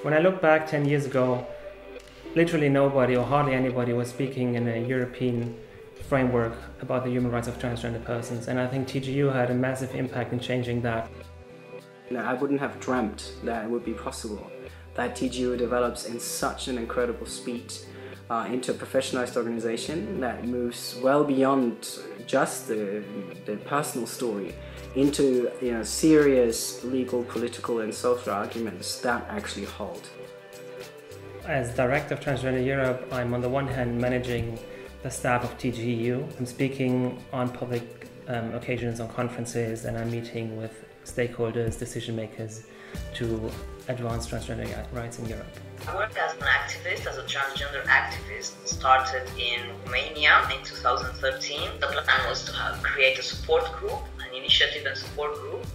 When I look back 10 years ago, literally nobody or hardly anybody was speaking in a European framework about the human rights of transgender persons, and I think TGU had a massive impact in changing that. I wouldn't have dreamt that it would be possible that TGU develops in such an incredible speed into a professionalized organization that moves well beyond just the personal story into serious legal, political and social arguments that actually hold. As Director of Transgender Europe, I'm on the one hand managing the staff of TGU. I'm speaking on public occasions, on conferences, and I'm meeting with stakeholders, decision makers to advance transgender rights in Europe. I work as an activist, as a transgender activist. Started in Romania in 2013. The plan was to create a support group, an initiative and support group.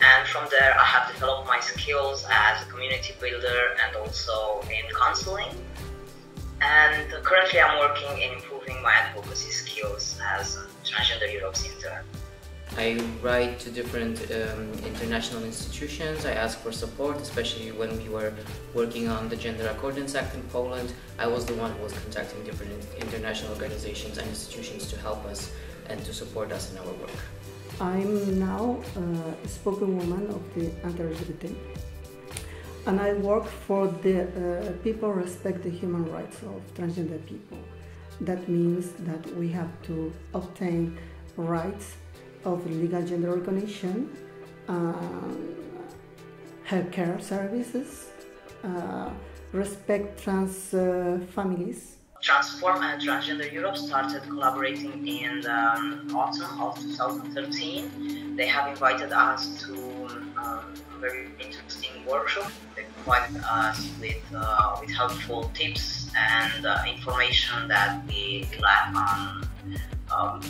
And from there I have developed my skills as a community builder and also in counseling. And currently I'm working in improving my advocacy skills as Transgender Europe's intern. I write to different international institutions. I ask for support, especially when we were working on the Gender Accordance Act in Poland. I was the one who was contacting different international organizations and institutions to help us and to support us in our work. I'm now a spokeswoman of the anti-LGBT, and I work for the people respect the human rights of transgender people. That means that we have to obtain rights of legal gender recognition, healthcare services, respect trans families. Transform and Transgender Europe started collaborating in the autumn of 2013. They have invited us to a very interesting workshop. They provided us with helpful tips and information that we lack on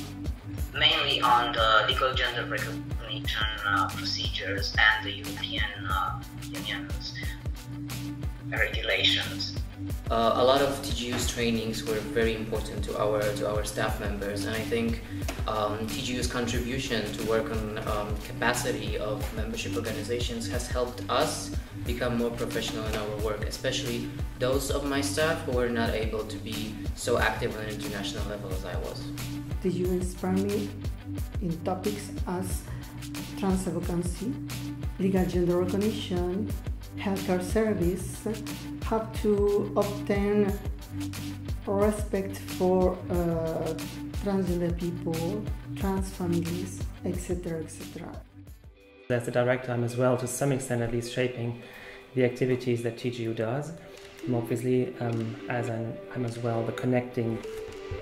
mainly on the legal gender recognition procedures and the European Union's regulations. A lot of TGU's trainings were very important to our staff members, and I think TGU's contribution to work on capacity of membership organizations has helped us become more professional in our work, especially those of my staff who were not able to be so active on an international level as I was. TGU inspired me in topics as trans advocacy, legal gender recognition, healthcare service, how to obtain respect for transgender people, trans families, etc., etc. As the director, I'm as well, to some extent at least, shaping the activities that TGU does. And obviously, I'm as well the connecting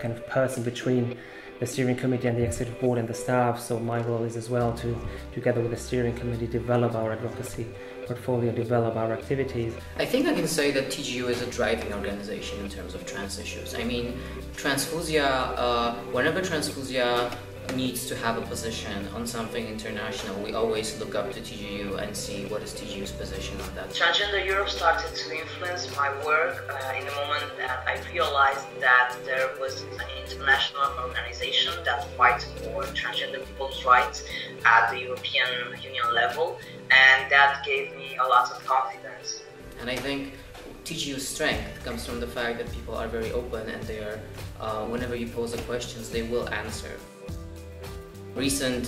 kind of person between the steering committee and the executive board and the staff. So my role is as well to, together with the steering committee, develop our advocacy portfolio, develop our activities. I think I can say that TGU is a driving organization in terms of trans issues. I mean, Transfusia, whenever Transfusia needs to have a position on something international, we always look up to TGU and see what is TGU's position on that. Transgender Europe started to influence my work in the moment that I realized that there was an international organization that fights for transgender people's rights at the European Union level, and that gave me a lot of confidence. And I think TGU's strength comes from the fact that people are very open and they are, whenever you pose the questions, they will answer. Recent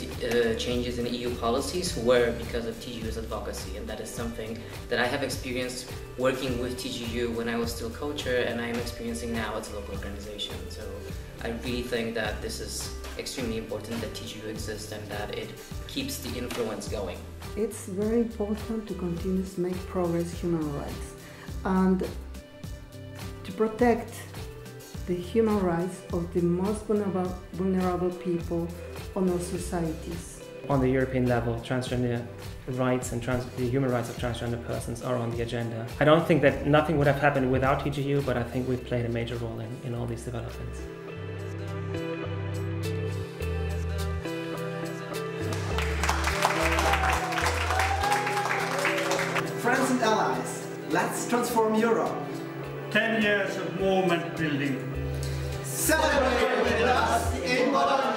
changes in EU policies were because of TGU's advocacy, and that is something that I have experienced working with TGU when I was still co-chair, and I am experiencing now as a local organization. So I really think that this is extremely important that TGU exists and that it keeps the influence going. It's very important to continue to make progress in human rights and to protect the human rights of the most vulnerable people on our societies. On the European level, transgender rights and the human rights of transgender persons are on the agenda. I don't think that nothing would have happened without TGU, but I think we've played a major role in all these developments. Friends and allies, let's transform Europe. 10 years of movement building. Celebrate with us in Bologna!